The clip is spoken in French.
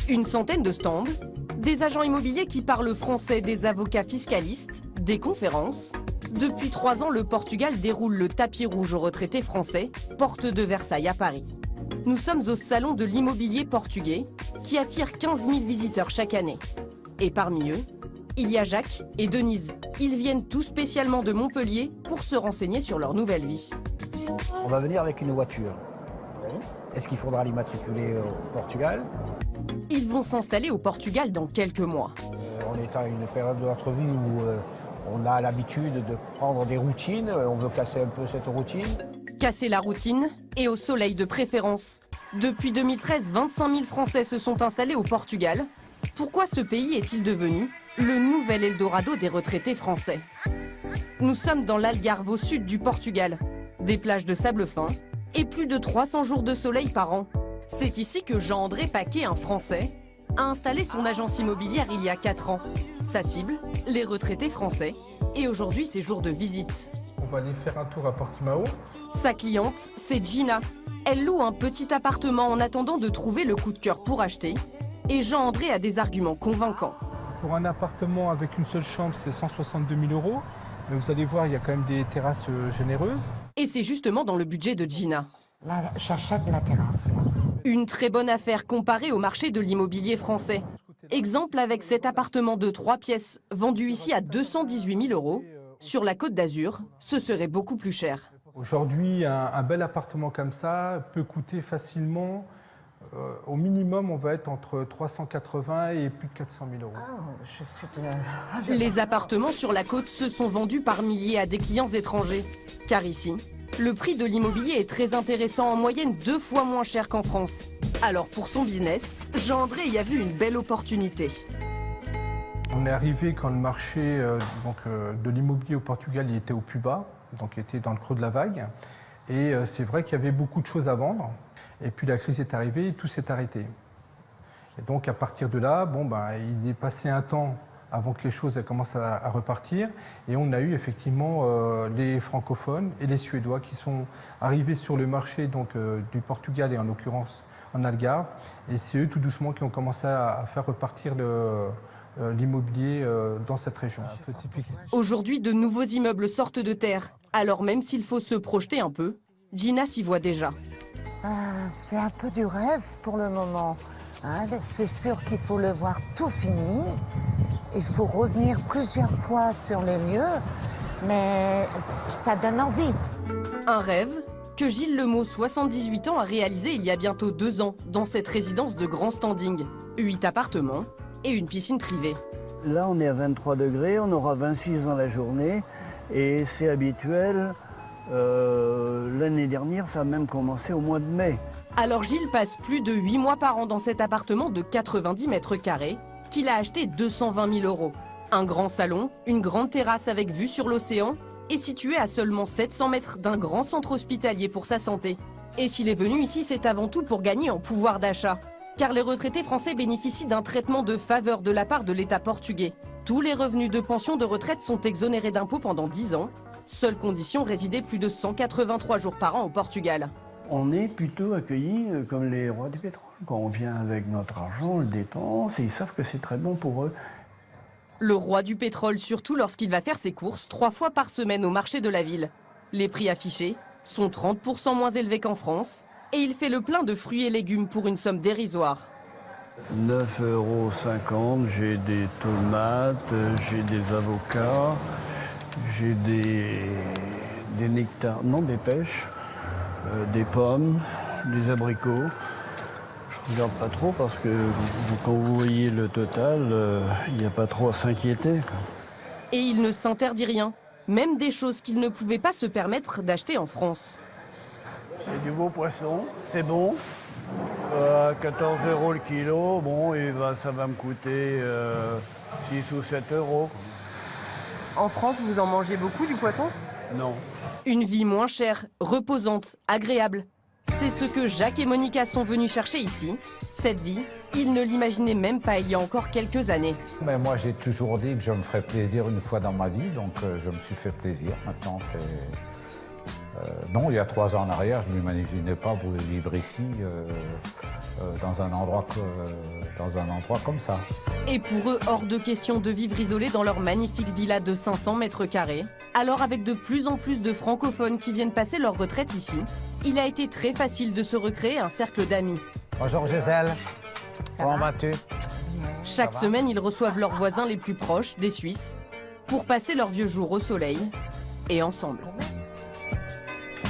Une centaine de stands, des agents immobiliers qui parlent français, des avocats fiscalistes, des conférences. Depuis 3 ans, le Portugal déroule le tapis rouge aux retraités français, porte de Versailles à Paris. Nous sommes au salon de l'immobilier portugais qui attire 15 000 visiteurs chaque année. Et parmi eux, il y a Jacques et Denise. Ils viennent tout spécialement de Montpellier pour se renseigner sur leur nouvelle vie. On va venir avec une voiture. Est-ce qu'il faudra l'immatriculer au Portugal? Ils vont s'installer au Portugal dans quelques mois. On est à une période de notre vie où on a l'habitude de prendre des routines. On veut casser un peu cette routine. Casser la routine et au soleil de préférence. Depuis 2013, 25 000 Français se sont installés au Portugal. Pourquoi ce pays est-il devenu le nouvel Eldorado des retraités français? Nous sommes dans l'Algarve, au sud du Portugal. Des plages de sable fin et plus de 300 jours de soleil par an. C'est ici que Jean-André Paquet, un Français, a installé son agence immobilière il y a 4 ans. Sa cible, les retraités français. Et aujourd'hui, c'est jour de visite. On va aller faire un tour à Portimao. Sa cliente, c'est Gina. Elle loue un petit appartement en attendant de trouver le coup de cœur pour acheter. Et Jean-André a des arguments convaincants. Pour un appartement avec une seule chambre, c'est 162 000 €. Mais vous allez voir, il y a quand même des terrasses généreuses. Et c'est justement dans le budget de Gina. Là, j'achète la terrasse. Une très bonne affaire comparée au marché de l'immobilier français. Exemple avec cet appartement de 3 pièces, vendu ici à 218 000 €. Sur la Côte d'Azur, ce serait beaucoup plus cher. Aujourd'hui, un bel appartement comme ça peut coûter facilement, au minimum, on va être entre 380 et plus de 400 000 €. Oh, je suis Les appartements sur la côte se sont vendus par milliers à des clients étrangers. Car ici, le prix de l'immobilier est très intéressant, en moyenne 2 fois moins cher qu'en France. Alors pour son business, Jean-André y a vu une belle opportunité. On est arrivé quand le marché de l'immobilier au Portugal il était au plus bas, donc il était dans le creux de la vague. Et c'est vrai qu'il y avait beaucoup de choses à vendre. Et puis la crise est arrivée et tout s'est arrêté. Et donc à partir de là, il est passé un temps avant que les choses commencent à repartir. Et on a eu effectivement les francophones et les Suédois qui sont arrivés sur le marché du Portugal et en l'occurrence en Algarve. Et c'est eux tout doucement qui ont commencé à faire repartir l'immobilier dans cette région. Aujourd'hui, de nouveaux immeubles sortent de terre. Alors même s'il faut se projeter un peu, Gina s'y voit déjà. C'est un peu du rêve pour le moment. Hein. C'est sûr qu'il faut le voir tout fini. Il faut revenir plusieurs fois sur les lieux, mais ça donne envie. Un rêve que Gilles Lemot, 78 ans, a réalisé il y a bientôt 2 ans dans cette résidence de grand standing. 8 appartements et une piscine privée. Là, on est à 23 degrés, on aura 26 dans la journée et c'est habituel. L'année dernière, ça a même commencé au mois de mai. Alors Gilles passe plus de 8 mois par an dans cet appartement de 90 mètres carrés qu'il a acheté 220 000 €. Un grand salon, une grande terrasse avec vue sur l'océan est situé à seulement 700 mètres d'un grand centre hospitalier pour sa santé. Et s'il est venu ici, c'est avant tout pour gagner en pouvoir d'achat. Car les retraités français bénéficient d'un traitement de faveur de la part de l'État portugais. Tous les revenus de pension de retraite sont exonérés d'impôts pendant 10 ans. Seule condition, résider plus de 183 jours par an au Portugal. On est plutôt accueillis comme les rois du pétrole. Quand on vient avec notre argent, on le dépense et ils savent que c'est très bon pour eux. Le roi du pétrole, surtout lorsqu'il va faire ses courses 3 fois par semaine au marché de la ville. Les prix affichés sont 30 % moins élevés qu'en France. Et il fait le plein de fruits et légumes pour une somme dérisoire. 9,50 €, j'ai des tomates, j'ai des avocats, j'ai des nectars, non des pêches, des pommes, des abricots. Je regarde pas trop parce que quand vous voyez le total, il n'y a pas trop à s'inquiéter. Et il ne s'interdit rien, même des choses qu'il ne pouvait pas se permettre d'acheter en France. C'est du beau poisson, c'est bon. 14 € le kilo, bon, et ça va me coûter 6 ou 7 €. En France, vous en mangez beaucoup du poisson? Non. Une vie moins chère, reposante, agréable. C'est ce que Jacques et Monica sont venus chercher ici. Cette vie, ils ne l'imaginaient même pas il y a encore quelques années. Mais moi, j'ai toujours dit que je me ferais plaisir une fois dans ma vie, donc je me suis fait plaisir. Maintenant, Non, il y a 3 ans en arrière, je ne m'imaginais pas vivre ici, dans un endroit comme ça. Et pour eux, hors de question de vivre isolés dans leur magnifique villa de 500 mètres carrés. Alors avec de plus en plus de francophones qui viennent passer leur retraite ici, il a été très facile de se recréer un cercle d'amis. Bonjour Gisèle, comment vas-tu? Chaque semaine, ils reçoivent leurs voisins les plus proches, des Suisses, pour passer leurs vieux jours au soleil et ensemble.